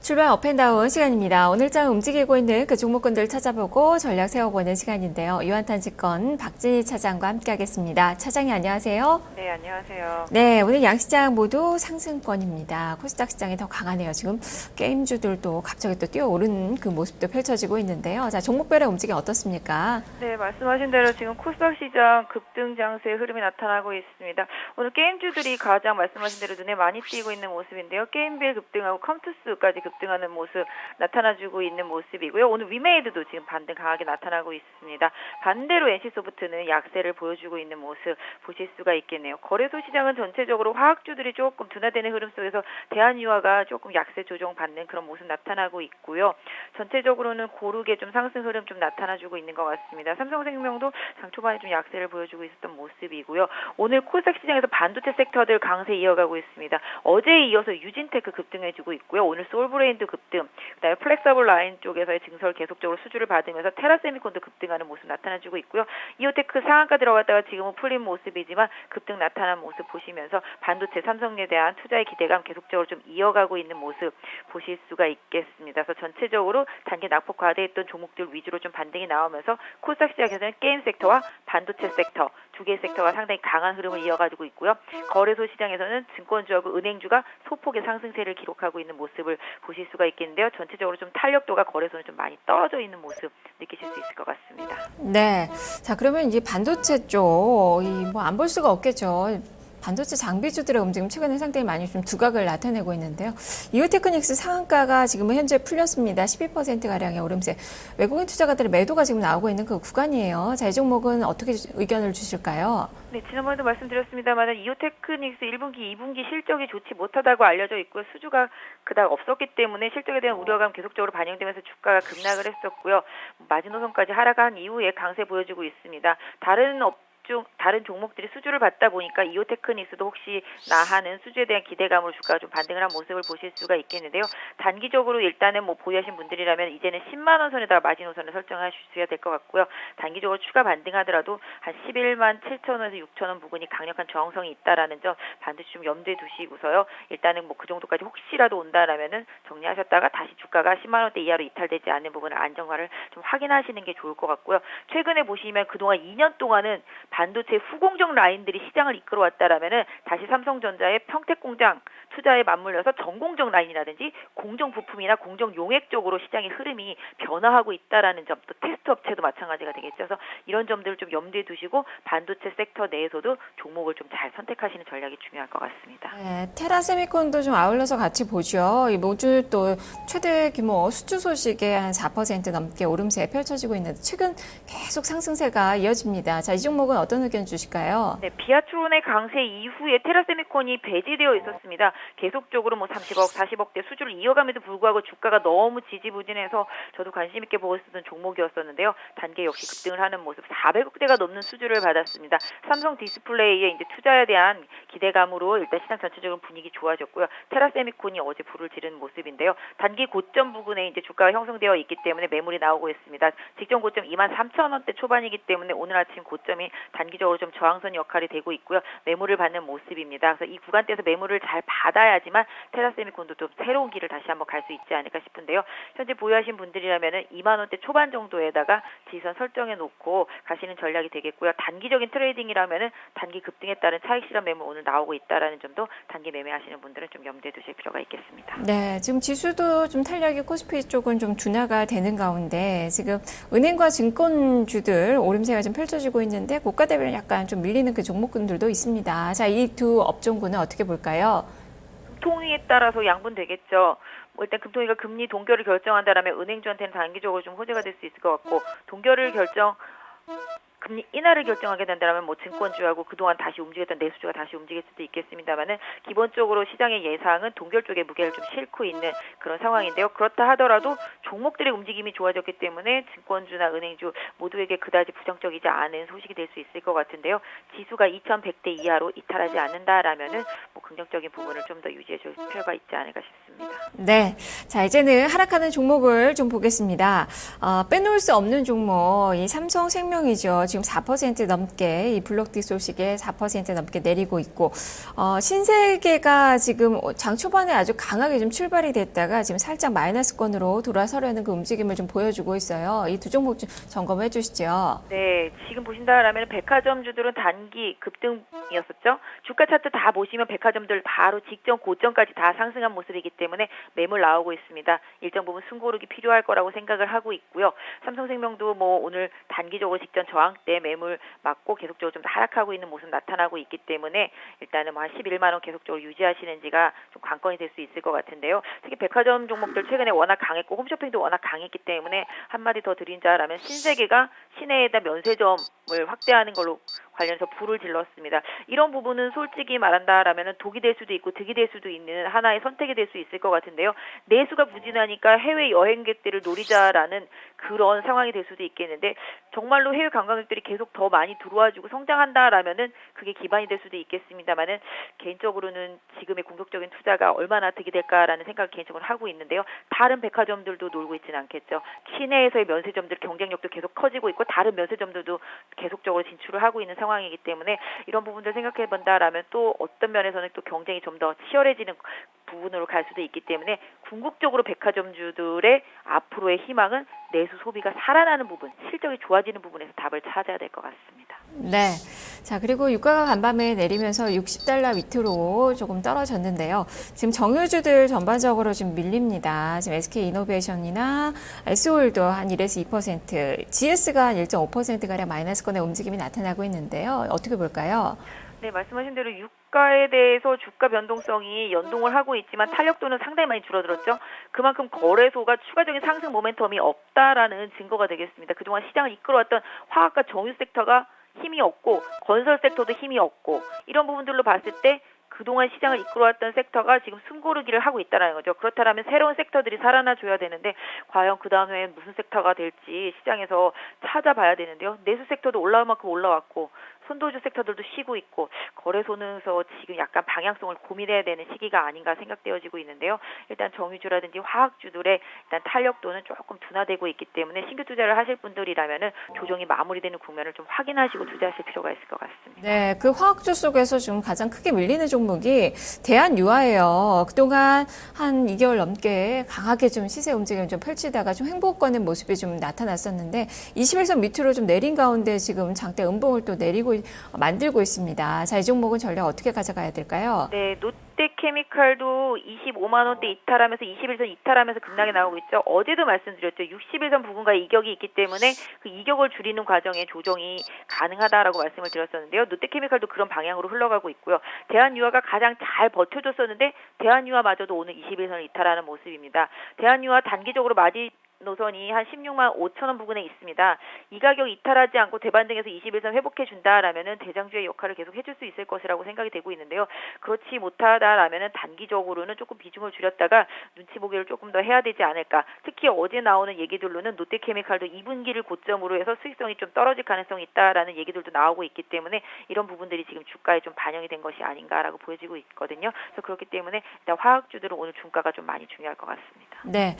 출발 업앤다운 시간입니다. 오늘장 움직이고 있는 그 종목군들 찾아보고 전략 세워보는 시간인데요. 유한탄증권 박진희 차장과 함께하겠습니다. 차장님 안녕하세요. 네, 안녕하세요. 네, 오늘 양시장 모두 상승권입니다. 코스닥 시장이 더 강하네요. 지금 게임주들도 갑자기 또 뛰어오른 그 모습도 펼쳐지고 있는데요. 자, 종목별의 움직임 어떻습니까? 네, 말씀하신 대로 지금 코스닥 시장 급등 장세의 흐름이 나타나고 있습니다. 오늘 게임주들이 가장 말씀하신 대로 눈에 많이 띄고 있는 모습인데요. 게임빌 급등하고 컴투스까지 급등하는 모습 나타나주고 있는 모습이고요. 오늘 위메이드도 지금 반등 강하게 나타나고 있습니다. 반대로 NC소프트는 약세를 보여주고 있는 모습 보실 수가 있겠네요. 거래소 시장은 전체적으로 화학주들이 조금 둔화되는 흐름 속에서 대한유화가 조금 약세 조정받는 그런 모습 나타나고 있고요. 전체적으로는 고르게 좀 상승 흐름 좀 나타나주고 있는 것 같습니다. 삼성생명도 장 초반에 좀 약세를 보여주고 있었던 모습이고요. 오늘 코스닥 시장에서 반도체 섹터들 강세 이어가고 있습니다. 어제에 이어서 유진테크 급등해주고 있고요. 오늘 솔브레인도 급등, 그다음에 플렉서블 라인 쪽에서의 증설 계속적으로 수주를 받으면서 테라세미콘도 급등하는 모습 나타나주고 있고요. 이오테크 상한가 들어갔다가 지금은 풀린 모습이지만 급등 나타난 모습 보시면서 반도체 삼성에 대한 투자의 기대감 계속적으로 좀 이어가고 있는 모습 보실 수가 있겠습니다. 그래서 전체적으로 단기 낙폭 과대했던 종목들 위주로 좀 반등이 나오면서 코스닥 시장에서는 게임 섹터와 반도체 섹터 두 개의 섹터가 상당히 강한 흐름을 이어가지고 있고요. 거래소 시장에서는 증권주하고 은행주가 소폭의 상승세를 기록하고 있는 모습을 보실 수가 있겠는데요. 전체적으로 좀 탄력도가 거래소는 좀 많이 떨어져 있는 모습 느끼실 수 있을 것 같습니다. 네. 자, 그러면 이제 반도체 쪽, 뭐 안 볼 수가 없겠죠. 반도체 장비주들의 움직임 최근에 상당히 많이 좀 두각을 나타내고 있는데요. 이오테크닉스 상한가가 지금은 현재 풀렸습니다. 12%가량의 오름세. 외국인 투자가들의 매도가 지금 나오고 있는 그 구간이에요. 자, 이 종목은 어떻게 의견을 주실까요? 네, 지난번에도 말씀드렸습니다만 이오테크닉스 1분기, 2분기 실적이 좋지 못하다고 알려져 있고 수주가 그닥 없었기 때문에 실적에 대한 우려감 계속적으로 반영되면서 주가가 급락을 했었고요. 마지노선까지 하락한 이후에 강세 보여주고 있습니다. 다른 종목들이 수주를 받다 보니까 이오테크닉스도 혹시 나하는 수주에 대한 기대감으로 주가가 좀 반등을 한 모습을 보실 수가 있겠는데요. 단기적으로 일단은 뭐 보유하신 분들이라면 이제는 10만 원 선에다가 마지노선을 설정하셔야 될 것 같고요. 단기적으로 추가 반등하더라도 한 11만 7천 원에서 6천 원 부근이 강력한 저항성이 있다라는 점 반드시 좀 염두에 두시고서요. 일단은 뭐 그 정도까지 혹시라도 온다라면은 정리하셨다가 다시 주가가 10만 원대 이하로 이탈되지 않는 부분을 안정화를 좀 확인하시는 게 좋을 것 같고요. 최근에 보시면 그동안 2년 동안은 반도체 후공정 라인들이 시장을 이끌어왔다라면은 다시 삼성전자의 평택공장 투자에 맞물려서 전공정 라인이라든지 공정 부품이나 공정 용액 쪽으로 시장의 흐름이 변화하고 있다라는 점, 또 테스트 업체도 마찬가지가 되겠죠. 그래서 이런 점들을 좀 염두에 두시고 반도체 섹터 내에서도 종목을 좀 잘 선택하시는 전략이 중요할 것 같습니다. 네, 테라세미콘도 좀 아울러서 같이 보죠. 이 모듈 또 최대 규모 수주 소식에 한 4% 넘게 오름세 펼쳐지고 있는데 최근 계속 상승세가 이어집니다. 자, 이 종목은 어떤 의견 주실까요? 네, 비아트론의 강세 이후에 테라세미콘이 배제되어 있었습니다. 계속적으로 뭐 30억, 40억대 수주를 이어감에도 불구하고 주가가 너무 지지부진해서 저도 관심 있게 보고 있었던 종목이었었는데요. 단계 역시 급등을 하는 모습, 400억대가 넘는 수주를 받았습니다. 삼성 디스플레이의 이제 투자에 대한 기대감으로 일단 시장 전체적으로 분위기 좋아졌고요. 테라세미콘이 어제 불을 지른 모습인데요. 단기 고점 부근에 이제 주가가 형성되어 있기 때문에 매물이 나오고 있습니다. 직전 고점 23,000원대 초반이기 때문에 오늘 아침 고점이 단기적으로 좀 저항선 역할이 되고 있고요. 매물을 받는 모습입니다. 그래서 이 구간대에서 매물을 잘 받아야지만 테라세미콘도 좀 새로운 길을 다시 한번 갈 수 있지 않을까 싶은데요. 현재 보유하신 분들이라면은 2만 원대 초반 정도에다가 지선 설정해 놓고 가시는 전략이 되겠고요. 단기적인 트레이딩이라면은 단기 급등에 따른 차익 실현 매물 오늘 나오고 있다라는 점도 단기 매매하시는 분들은 좀 염두에 두실 필요가 있겠습니다. 네, 지금 지수도 좀 탄력이 코스피 쪽은 좀 둔화가 되는 가운데 지금 은행과 증권주들 오름세가 좀 펼쳐지고 있는데 고가 대비는 약간 좀 밀리는 그 종목군들도 있습니다. 자, 이 두 업종군은 어떻게 볼까요? 금통위에 따라서 양분되겠죠. 뭐 일단 금통위가 금리 동결을 결정한다라면 은행주한테는 단기적으로 좀 호재가 될 수 있을 것 같고 금리 인하를 결정하게 된다면 뭐 증권주하고 그동안 다시 움직였던 내수주가 다시 움직일 수도 있겠습니다만은 기본적으로 시장의 예상은 동결 쪽에 무게를 좀 싣고 있는 그런 상황인데요. 그렇다 하더라도 종목들의 움직임이 좋아졌기 때문에 증권주나 은행주 모두에게 그다지 부정적이지 않은 소식이 될 수 있을 것 같은데요. 지수가 2,100대 이하로 이탈하지 않는다라면은 뭐 긍정적인 부분을 좀 더 유지해 줄 필요가 있지 않을까 싶습니다. 네. 자, 이제는 하락하는 종목을 좀 보겠습니다. 빼놓을 수 없는 종목, 이 삼성생명이죠. 지금 4% 넘게 이 블록디 소식에 4% 넘게 내리고 있고 신세계가 지금 장 초반에 아주 강하게 좀 출발이 됐다가 지금 살짝 마이너스권으로 돌아서려는 그 움직임을 좀 보여주고 있어요. 이 두 종목 좀 점검해 주시죠. 네, 지금 보신다라면 백화점주들은 단기 급등이었었죠. 주가 차트 다 보시면 백화점들 바로 직전 고점까지 다 상승한 모습이기 때문에 매물 나오고 있습니다. 일정 부분 숨고르기 필요할 거라고 생각을 하고 있고요. 삼성생명도 뭐 오늘 단기적으로 직전 저항대 매물 맞고 계속적으로 좀 하락하고 있는 모습 나타나고 있기 때문에 일단은 뭐 한 11만 원 계속적으로 유지하시는지가 좀 관건이 될 수 있을 것 같은데요. 특히 백화점 종목들 최근에 워낙 강했고 홈쇼핑도 워낙 강했기 때문에 한마디 더 드린다라면 신세계가 시내에다 면세점을 확대하는 걸로 관련해서 불을 질렀습니다. 이런 부분은 솔직히 말한다라면 독이 될 수도 있고 득이 될 수도 있는 하나의 선택이 될 수 있을 것 같은데요. 내수가 부진하니까 해외 여행객들을 노리자라는 그런 상황이 될 수도 있겠는데 정말로 해외 관광객들이 계속 더 많이 들어와주고 성장한다라면은 그게 기반이 될 수도 있겠습니다만은 개인적으로는 지금의 공격적인 투자가 얼마나 득이 될까라는 생각을 개인적으로 하고 있는데요. 다른 백화점들도 놀고 있지는 않겠죠. 시내에서의 면세점들 경쟁력도 계속 커지고 있고 다른 면세점들도 계속적으로 진출을 하고 있는 상황이기 때문에 이런 부분들 생각해 본다라면 또 어떤 면에서는 또 경쟁이 좀 더 치열해지는 부분으로 갈 수도 있기 때문에 궁극적으로 백화점주들의 앞으로의 희망은 내수 소비가 살아나는 부분, 실적이 좋아지는 부분에서 답을 찾아야 될 것 같습니다. 네. 자, 그리고 유가가 간밤에 내리면서 $60 밑으로 조금 떨어졌는데요. 지금 정유주들 전반적으로 좀 밀립니다. 지금 SK이노베이션이나 SO일도 한 1에서 2%, GS가 한 1.5%가량 마이너스권의 움직임이 나타나고 있는데요. 어떻게 볼까요? 네, 말씀하신 대로 유가에 대해서 주가 변동성이 연동을 하고 있지만 탄력도는 상당히 많이 줄어들었죠. 그만큼 거래소가 추가적인 상승 모멘텀이 없다라는 증거가 되겠습니다. 그동안 시장을 이끌어왔던 화학과 정유 섹터가 힘이 없고 건설 섹터도 힘이 없고 이런 부분들로 봤을 때 그동안 시장을 이끌어왔던 섹터가 지금 숨고르기를 하고 있다는 거죠. 그렇다면 새로운 섹터들이 살아나줘야 되는데 과연 그 다음에 무슨 섹터가 될지 시장에서 찾아봐야 되는데요. 내수 섹터도 올라올 만큼 올라왔고 선도주 섹터들도 쉬고 있고 거래소는서 지금 약간 방향성을 고민해야 되는 시기가 아닌가 생각되어지고 있는데요. 일단 정유주라든지 화학주들의 일단 탄력도는 조금 둔화되고 있기 때문에 신규 투자를 하실 분들이라면은 조정이 마무리되는 국면을 좀 확인하시고 투자하실 필요가 있을 것 같습니다. 네, 그 화학주 속에서 지금 가장 크게 밀리는 종목이 대한유화예요. 그동안 한 2개월 넘게 강하게 좀 시세 움직임을 좀 펼치다가 좀 횡보하는 모습이 좀 나타났었는데 21선 밑으로 좀 내린 가운데 지금 장대 음봉을 또 만들고 있습니다. 자, 이 종목은 전략 어떻게 가져가야 될까요? 네, 롯데케미칼도 25만 원대 이탈하면서 21선 이탈하면서 급락이 나오고 있죠. 어제도 말씀드렸죠. 61선 부근과 이격이 있기 때문에 그 이격을 줄이는 과정에 조정이 가능하다라고 말씀을 드렸었는데요. 롯데케미칼도 그런 방향으로 흘러가고 있고요. 대한유화가 가장 잘 버텨줬었는데 대한유화마저도 오늘 21선을 이탈하는 모습입니다. 대한유화 단기적으로 맞이 노선이 한 16만 5천 원 부근에 있습니다. 이 가격 이탈하지 않고 대반등해서 21선 회복해준다라면은 대장주의 역할을 계속 해줄 수 있을 것이라고 생각이 되고 있는데요. 그렇지 못하다라면은 단기적으로는 조금 비중을 줄였다가 눈치 보기를 조금 더 해야 되지 않을까. 특히 어제 나오는 얘기들로는 롯데케미칼도 2분기를 고점으로 해서 수익성이 좀 떨어질 가능성이 있다라는 얘기들도 나오고 있기 때문에 이런 부분들이 지금 주가에 좀 반영이 된 것이 아닌가라고 보여지고 있거든요. 그래서 그렇기 때문에 일단 화학주들은 오늘 중가가 좀 많이 중요할 것 같습니다. 네.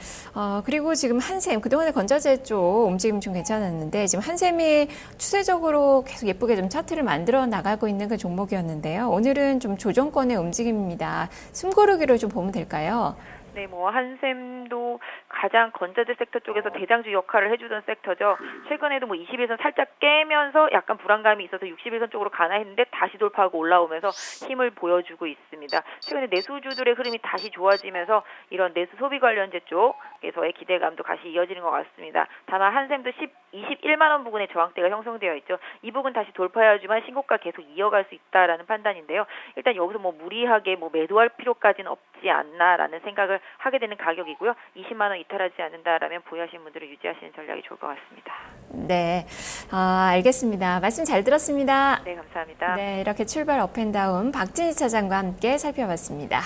그리고 지금 한샘, 그동안에 건자재 쪽 움직임 좀 괜찮았는데 지금 한샘이 추세적으로 계속 예쁘게 좀 차트를 만들어 나가고 있는 그 종목이었는데요. 오늘은 좀 조정권의 움직임입니다. 숨고르기로 좀 보면 될까요? 네, 뭐 한샘도 가장 건자재 섹터 쪽에서 대장주 역할을 해주던 섹터죠. 최근에도 뭐 21선 살짝 깨면서 약간 불안감이 있어서 61선 쪽으로 가나 했는데 다시 돌파하고 올라오면서 힘을 보여주고 있습니다. 최근에 내수주들의 흐름이 다시 좋아지면서 이런 내수 소비 관련재 쪽에서의 기대감도 다시 이어지는 것 같습니다. 다만 한샘도 21만 원 부근의 저항대가 형성되어 있죠. 이 부분 다시 돌파해야지만 신고가 계속 이어갈 수 있다라는 판단인데요. 일단 여기서 뭐 무리하게 뭐 매도할 필요까지는 없지 않나라는 생각을 하게 되는 가격이고요. 20만 원 이탈하지 않는다라면 보유하시는 분들은 유지하시는 전략이 좋을 것 같습니다. 네, 알겠습니다. 말씀 잘 들었습니다. 네, 감사합니다. 네, 이렇게 출발 업앤다운 박진희 차장과 함께 살펴봤습니다.